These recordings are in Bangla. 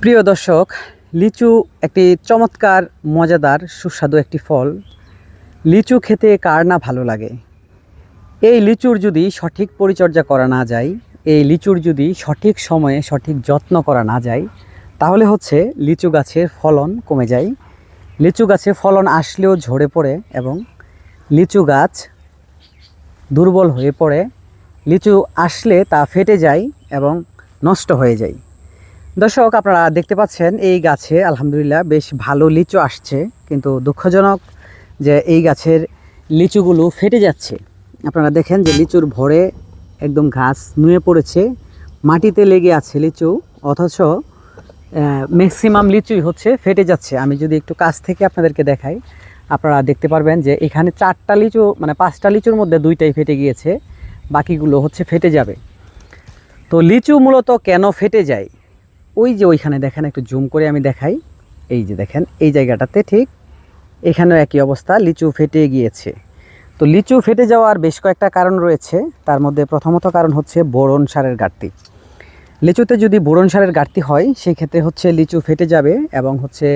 প্রিয় দর্শক, লিচু একটি চমৎকার মজাদার সুস্বাদু একটি ফল। লিচু খেতে কার না ভালো লাগে। এই লিচুর যদি সঠিক পরিচর্যা করা না যায়, এই লিচুর যদি সঠিক সময়ে সঠিক যত্ন করা না যায়, তাহলে হচ্ছে লিচু গাছের ফলন কমে যায়। লিচু গাছে ফলন আসলেও ঝরে পড়ে এবং লিচু গাছ দুর্বল হয়ে পড়ে। লিচু আসলে তা ফেটে যায় এবং নষ্ট হয়ে যায়। দর্শক, আপনারা দেখতে পাচ্ছেন এই গাছে আলহামদুলিল্লাহ বেশ ভালো লিচু আসছে, কিন্তু দুঃখজনক যে এই গাছের লিচুগুলো ফেটে যাচ্ছে। আপনারা দেখেন যে লিচুর ভরে একদম ঘাস নুয়ে পড়েছে, মাটিতে লেগে আছে লিচু, অথচ ম্যাক্সিমাম লিচুই হচ্ছে ফেটে যাচ্ছে। আমি যদি একটু কাছ থেকে আপনাদেরকে দেখাই, আপনারা দেখতে পারবেন যে এখানে 4টা লিচু, মানে 5টা লিচুর মধ্যে 2টাই ফেটে গিয়েছে, বাকিগুলো হচ্ছে ফেটে যাবে। তো লিচু মূলত কেন ফেটে যায়, ওই যে ওইখানে দেখেন, একটু জুম করে আমি দেখাই। এই যে দেখেন, এই জায়গাটাতে ঠিক এখানেও একই অবস্থা, লিচু ফেটে গিয়েছে। তো লিচু ফেটে যাওয়ার বেশ কয়েকটা কারণ রয়েছে। তার মধ্যে প্রথমত কারণ হচ্ছে বোরন সারের ঘাটতি। লিচুতে যদি বোরন সারের ঘাটতি হয়, সেই ক্ষেত্রে হচ্ছে লিচু ফেটে যাবে এবং হচ্ছে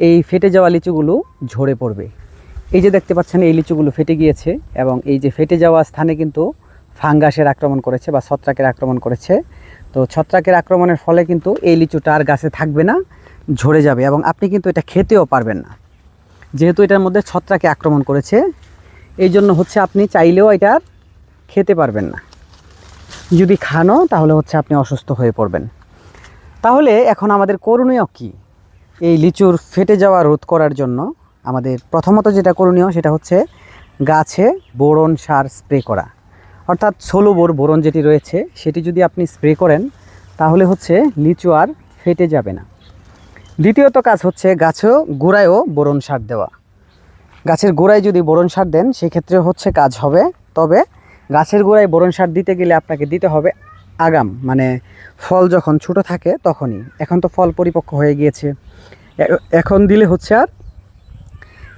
এই ফেটে যাওয়া লিচুগুলো ঝরে পড়বে। এই যে দেখতে পাচ্ছেন, এই লিচুগুলো ফেটে গিয়েছে এবং এই যে ফেটে যাওয়া স্থানে কিন্তু ফাঙ্গাসের আক্রমণ করেছে বা ছত্রাকের আক্রমণ করেছে। তো ছত্রাকের আক্রমণের ফলে কিন্তু এই লিচুটা আর গাছে থাকবে না, ঝরে যাবে এবং আপনি কিন্তু এটা খেতেও পারবেন না, যেহেতু এটার মধ্যে ছত্রাকে আক্রমণ করেছে। এই জন্য হচ্ছে আপনি চাইলেও এটা আর খেতে পারবেন না। যদি খানও তাহলে হচ্ছে আপনি অসুস্থ হয়ে পড়বেন। তাহলে এখন আমাদের করণীয় কি? এই লিচুর ফেটে যাওয়া রোধ করার জন্য আমাদের প্রথমত যেটা করণীয়, সেটা হচ্ছে গাছে বোরন সার স্প্রে করা, অর্থাৎ 16 বোরন যেটি রয়েছে সেটি যদি আপনি স্প্রে করেন, তাহলে হচ্ছে লিচু আর ফেটে যাবে না। দ্বিতীয়ত কাজ হচ্ছে গাছেও গোড়ায়ও বোরন সার দেওয়া। গাছের গোড়ায় যদি বোরন সার দেন, সেক্ষেত্রে হচ্ছে কাজ হবে। তবে গাছের গোড়ায় বোরন সার দিতে গেলে আপনাকে দিতে হবে আগাম, মানে ফল যখন ছোটো থাকে তখনই। এখন তো ফল পরিপক্ক হয়ে গিয়েছে, এখন দিলে হচ্ছে আর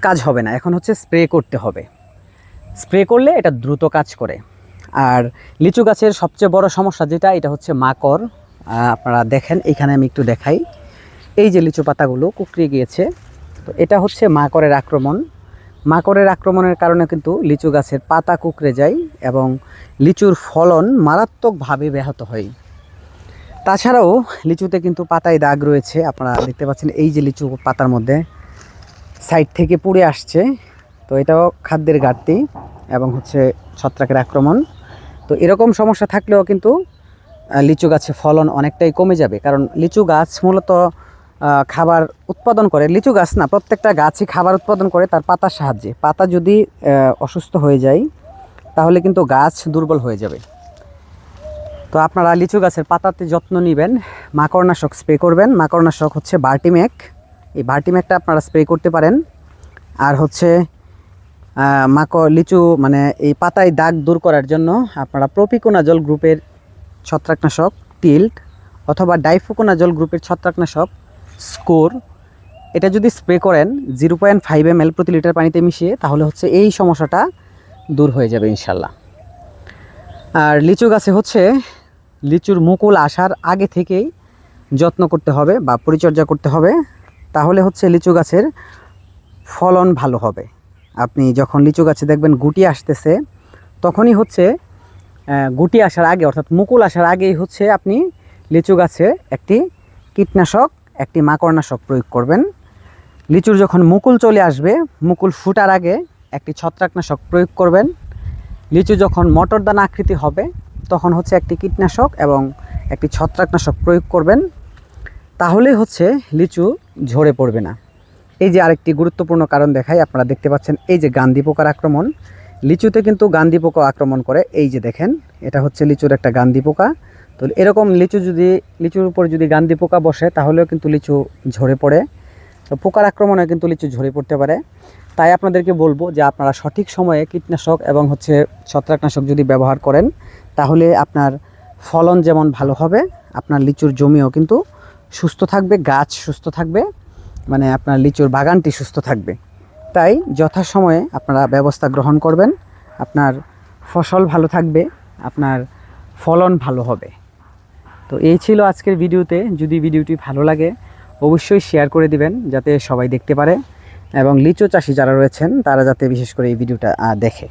কাজ হবে না। এখন হচ্ছে স্প্রে করতে হবে। স্প্রে করলে এটা দ্রুত কাজ করে। আর লিচু গাছের সবচেয়ে বড় সমস্যা যেটা, এটা হচ্ছে মাকড়। আপনারা দেখেন, এইখানে আমি একটু দেখাই, এই যে লিচু পাতাগুলো কুঁকড়ে গিয়েছে, তো এটা হচ্ছে মাকড়ের আক্রমণ। মাকড়ের আক্রমণের কারণে কিন্তু লিচু গাছের পাতা কুঁকড়ে যায় এবং লিচুর ফলন মারাত্মকভাবে ব্যাহত হয়। তাছাড়াও লিচুতে কিন্তু পাতায় দাগ রয়েছে, আপনারা দেখতে পাচ্ছেন, এই যে লিচু পাতার মধ্যে সাইড থেকে পুড়ে আসছে। তো এটাও খাদ্যের ঘাটতি এবং হচ্ছে ছত্রাকের আক্রমণ। তো এরকম সমস্যা থাকলেও কিন্তু লিচু গাছে ফলন অনেকটাই কমে যাবে, কারণ লিচু গাছ মূলত খাবার উৎপাদন করে। লিচু গাছ না, প্রত্যেকটা গাছই খাবার উৎপাদন করে তার পাতার সাহায্যে। পাতা যদি অসুস্থ হয়ে যায়, তাহলে কিন্তু গাছ দুর্বল হয়ে যাবে। তো আপনারা লিচু গাছের পাতাতে যত্ন নেবেন, মাকড়নাশক স্প্রে করবেন। মাকড়নাশক হচ্ছে ভার্টিম্যাক, এই ভার্টিম্যাকটা আপনারা স্প্রে করতে পারেন। আর হচ্ছে লিচু মানে এই পাতায় দাগ দূর করার জন্য আপনারা প্রোপিকোনাজল গ্রুপের ছত্রাকনাশক টিল্ট অথবা ডাইফোকোনাজল গ্রুপের ছত্রাকনাশক স্কোর, এটা যদি স্প্রে করেন 0.5 ml প্রতি লিটার পানিতে মিশিয়ে, তাহলে হচ্ছে এই সমস্যাটা দূর হয়ে যাবে ইনশাল্লাহ। আর লিচু গাছে হচ্ছে লিচুর মুকুল আসার আগে থেকেই যত্ন করতে হবে বা পরিচর্যা করতে হবে, তাহলে হচ্ছে লিচু গাছের ফলন ভালো হবে। আপনি যখন লিচু গাছে দেখবেন গুটি আসতেছে, তখনই হচ্ছে গুটি আসার আগে, অর্থাৎ মুকুল আসার আগেই হচ্ছে আপনি লিচু গাছে একটি কীটনাশক, একটি মাকড়নাশক প্রয়োগ করবেন। লিচুর যখন মুকুল চলে আসবে, মুকুল ফুটার আগে একটি ছত্রাকনাশক প্রয়োগ করবেন। লিচু যখন মটর দানা আকৃতি হবে, তখন হচ্ছে একটি কীটনাশক এবং একটি ছত্রাকনাশক প্রয়োগ করবেন। তাহলেই হচ্ছে লিচু ঝরে পড়বে না। এই যে আরেকটি গুরুত্বপূর্ণ কারণ দেখাই, আপনারা দেখতে পাচ্ছেন, এই যে গান্ধী পোকার আক্রমণ। লিচুতে কিন্তু গান্ধী পোকা আক্রমণ করে। এই যে দেখেন, এটা হচ্ছে লিচুর একটা গান্ধী পোকা। তো এরকম লিচুর উপর যদি গান্ধী পোকা বসে, তাহলেও কিন্তু লিচু ঝরে পড়ে। তো পোকার আক্রমণে কিন্তু লিচু ঝরে পড়তে পারে। তাই আপনাদেরকে বলবো যে আপনারা সঠিক সময়ে কীটনাশক এবং হচ্ছে ছত্রাকনাশক যদি ব্যবহার করেন, তাহলে আপনার ফলন যেমন ভালো হবে, আপনার লিচুর জমিও কিন্তু সুস্থ থাকবে, গাছ সুস্থ থাকবে, মানে আপনার লিচুর বাগানটি সুস্থ থাকবে। তাই যথাসময়ে আপনারা ব্যবস্থা গ্রহণ করবেন, আপনার ফসল ভালো থাকবে, আপনার ফলন ভালো হবে। তো এই ছিল আজকের ভিডিওতে। যদি ভিডিওটি ভালো লাগে, অবশ্যই শেয়ার করে দিবেন যাতে সবাই দেখতে পারে এবং লিচু চাষি যারা রয়েছেন তারা যাতে বিশেষ করে এই ভিডিওটা দেখে।